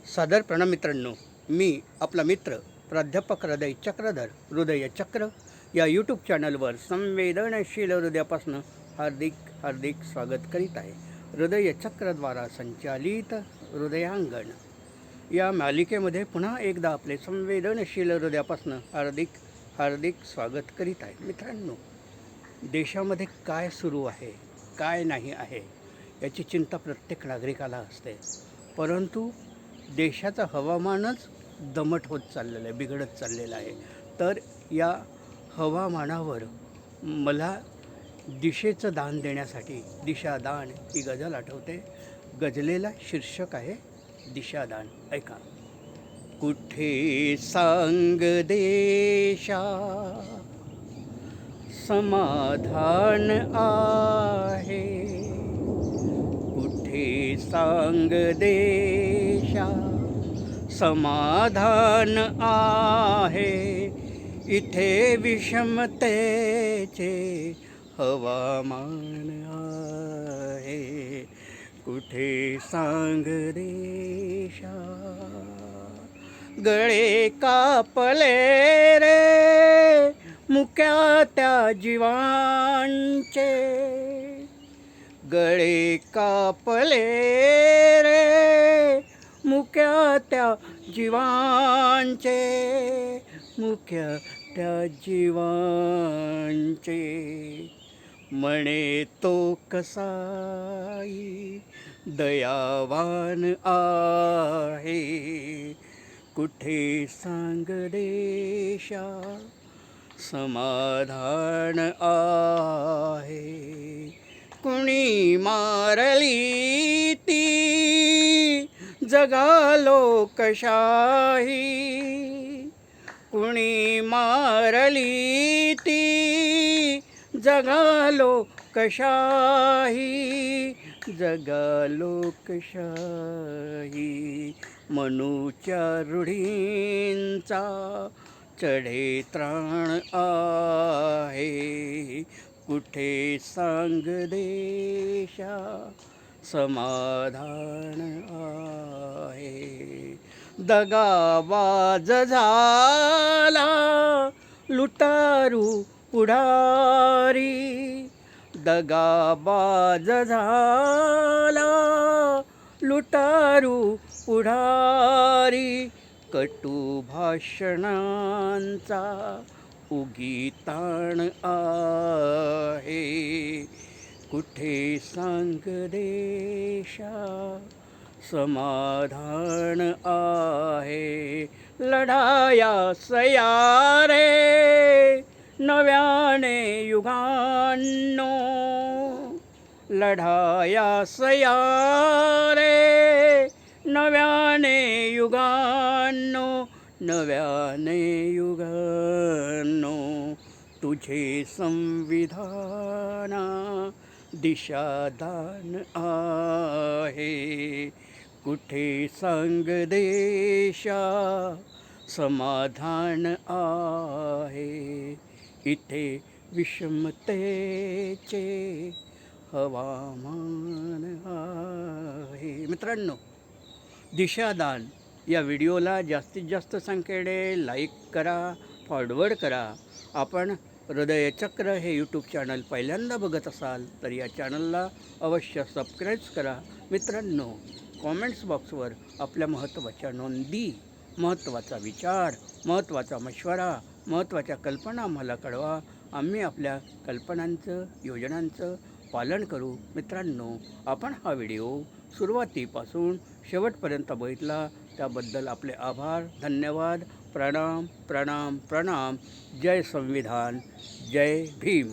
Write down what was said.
सादर प्रणाम मित्रांनो, मी आपला मित्र प्राध्यापक हृदय चक्रधर हृदय चक्र या यूट्यूब चॅनलवर संवेदनशील हृदयापासून हार्दिक स्वागत करीत आहे. हृदय चक्रद्वारा संचालित हृदयांगण या मालिकेमध्ये पुन्हा एकदा आपले संवेदनशील हृदयापासून हार्दिक स्वागत करीत आहे. मित्रांनो, देशामध्ये काय सुरू आहे, काय नाही आहे याची चिंता प्रत्येक नागरिकाला असते, परंतु देशाचं हवामानच दमट होत चाललेलं आहे, बिघडत चाललेलं आहे. तर या हवामानावर मला दिशेचं दान देण्यासाठी दिशादान ही गझल आठवते. गझलेला शीर्षक आहे दिशादान. ऐका. कुठे सांग देशा समाधान आहे, कुठे सांग देशा समाधान आहे, इथे विषमतेचे हवामान आहे. कुठे सांग देशा. गळे कापले रे मुक्या त्या जीवांचे, गळे कापले रे मुक्या त्या जीवांचे, मुक्या त्या जीवांचे. म्हणे तो कसाई दयावान आहे, कुठे सांग देशा समाधान आहे. कुणी मारली ती जगा लोकशाही, कुणी मारली ती जगा लोकशाही, जगा लोकशाही. मनूच्या रूढींचा चढे त्राण आहे, कुठे सांग देशा समाधान आहे. दगाबाज झाला लुटारू पुढारी, दगाबाज झाला लुटारू पुढारी. कटू भाषणांचा उगीताण आहे, कुठे सांग देशा समाधान आहे. लढाया सयारे नव्याने युगांनो, लढाया सयारे नव्याने युगांनो, नव्याने युगांनो. तुझे संविधाना दिशादान आहे, कुठे सांग देशा समाधान आहे, इथे विषमतेचे हवामान आहे. मित्रांनो, दिशादान या व्हिडिओला जास्तीत जास्त संख्येने लाईक करा, फॉरवर्ड करा. आपण हृदयचक्र हे यूट्यूब चॅनल पहिल्यांदा बघत असाल तर या चॅनलला अवश्य सबस्क्राईब करा. मित्रांनो, कॉमेंट्स बॉक्सवर आपल्या महत्त्वाच्या नोंदी, महत्त्वाचा विचार, महत्त्वाचा मशवरा, महत्त्वाच्या कल्पना आम्हाला कळवा. आम्ही आपल्या कल्पनांचं, योजनांचं पालन करू. मित्रांनो, आपण हा व्हिडिओ सुरुवातीपासून शेवटपर्यंत बघितला त्याबद्दल आपले आभार, धन्यवाद. प्रणाम प्रणाम प्रणाम. जय संविधान, जय भीम.